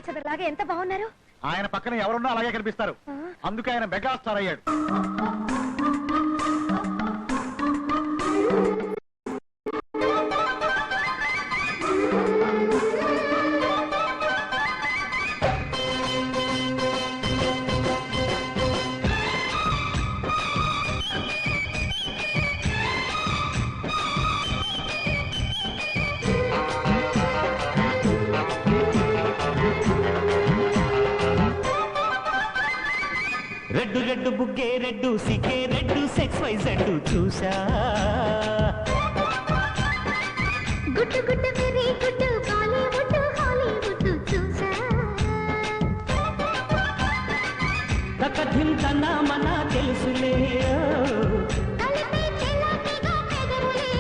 Each other లాగా ఎంత బాగున్నారు. ఆయన పక్కన ఎవరున్నా అలాగే కనిపిస్తారు. అందుకే ఆయన మెగాస్టార్ అయ్యాడు. రెడ్డు రెడ్డు బుగ్గే రెడ్డు సిగే రెడ్డు సెక్స్ వై జెడ్ చూసా. గుట్టు గుట్టు వెరీ గుట్టు బాలీవుడ్ హాలీవుడ్ చూసా. తకధిం తన మన తెలుసులే కలిపి చెలాకిగా పెదవులే.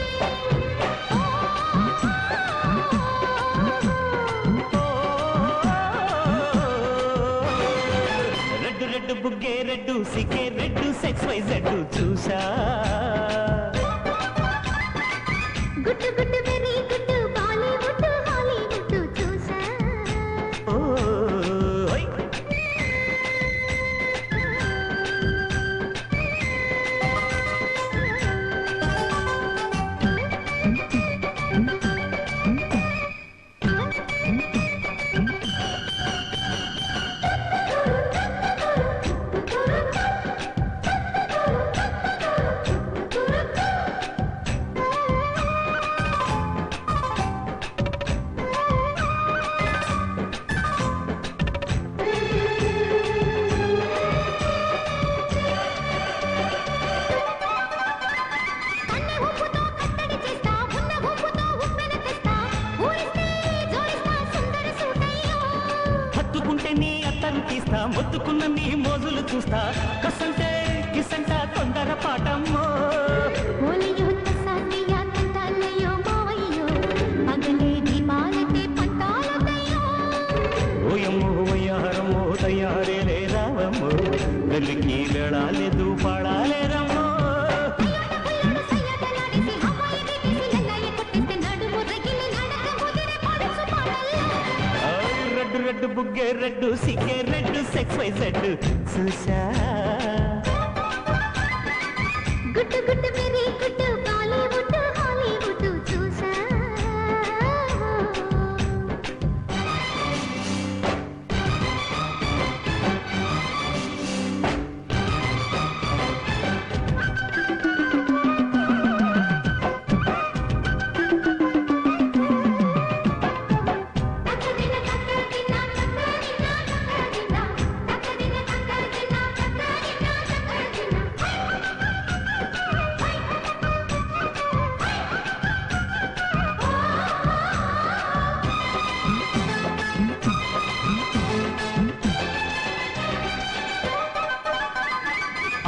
రెడ్డు రెడ్డు బుగ్గే రెడ్డు సిగే రెడ్డు సెక్స్ వై జెడ్ చూసా. గుట్టు గుట్టు వెరీ గుట్టు బాలీవుడ్ హాలీవుడ్ చూసా. ఓయ్ కన్నె ఊపుతో కట్టడి చేస్తా, ఉన్న ఊపుతో ఉప్పెన తెస్తా, ఊరిస్తే జోడిస్తా సుందర సూటయ్యో. హత్తుకుంటే నీ అత్తరు తీస్తా, మొత్తుకున్న నీ మోజులు చూస్తా, కసంటే కిసంట తొందర పాటమ్మో. ఓలయ్యో తసానియా తంటాలయ్యో మావయ్యో, పగలే దీపాలతే పంతాలతయ్యో. ఓయమ్మో వయ్యారమ్మో తయారేలే రావమ్మో, గల్లికి వెళ్ళాలేదు పాడాలేరమ్మో. అయ్యోడ సయ్యదలాడేసి హవాయి దిగేసి లల్లయ్య కొట్టేస్తే నడుము రగిలి నడక ముదిరే పడుచు పాటల్లో. రెడ్డు రెడ్డు బుగ్గే రెడ్డు సిగ్గే రెడ్డు సెక్స్ వై జెడ్ చూసా. గుట్టు గుట్టు వెరీ గుట్టు బాలీవుడ్ హాలీవుడ్ చూసా. తక్కదిన తక్కదిన తక్కదిన తక్కదిన తక్కదిన తక్కదిన తక్కదిన తక్కదిన.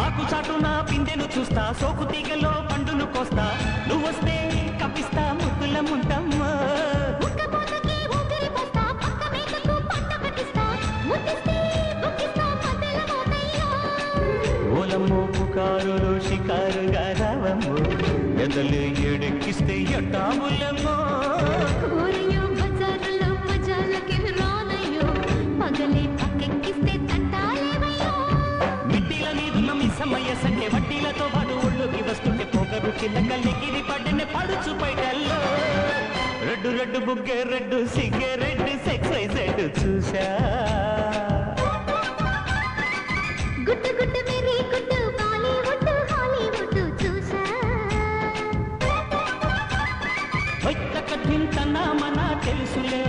ఆకు చాటున పిందెను చూస్తా, సోకు తీగలో పండును కోస్తా, నువ్వొస్తే కప్పిస్తా ముద్దుల ముంటమ్మా. ఉక్కపోతకి ఊపిరి పోస్తా, పక్క మేకకు పంట పట్టిస్తా, ముద్దిస్తే బుక్కిస్తా మధ్యల మోతయ్యో. ఓలమ్మో పుకారులు షికారుగా రావమ్మో, ఎదలు ఎడెక్కిస్తే ఎట్టాములమ్మో. ఊరయ్యో బజారులో మజాలకి రానయ్యో, పగలే పక్కెక్కిస్తే తంటాలేవయ్యో. మిట్టిల నీదున్న మీ సమయ సంఖ్య వడ్డీలతో పాటు ఒళ్ళోకి వస్తుంటే పొగరు కింద కల్లెగిరి పడిన పడుచు పైటల్లో. రెడ్డు రెడ్డు బుగ్గే రెడ్డు సిగ్గే రెడ్డు సెక్స్ వై జెడ్ చూసా. గుట్టు గుట్టు వెరీ గుట్టు బాలీవుడ్ హాలీవుడ్ చూసా. వైతక తింటనా మన తెలుసులే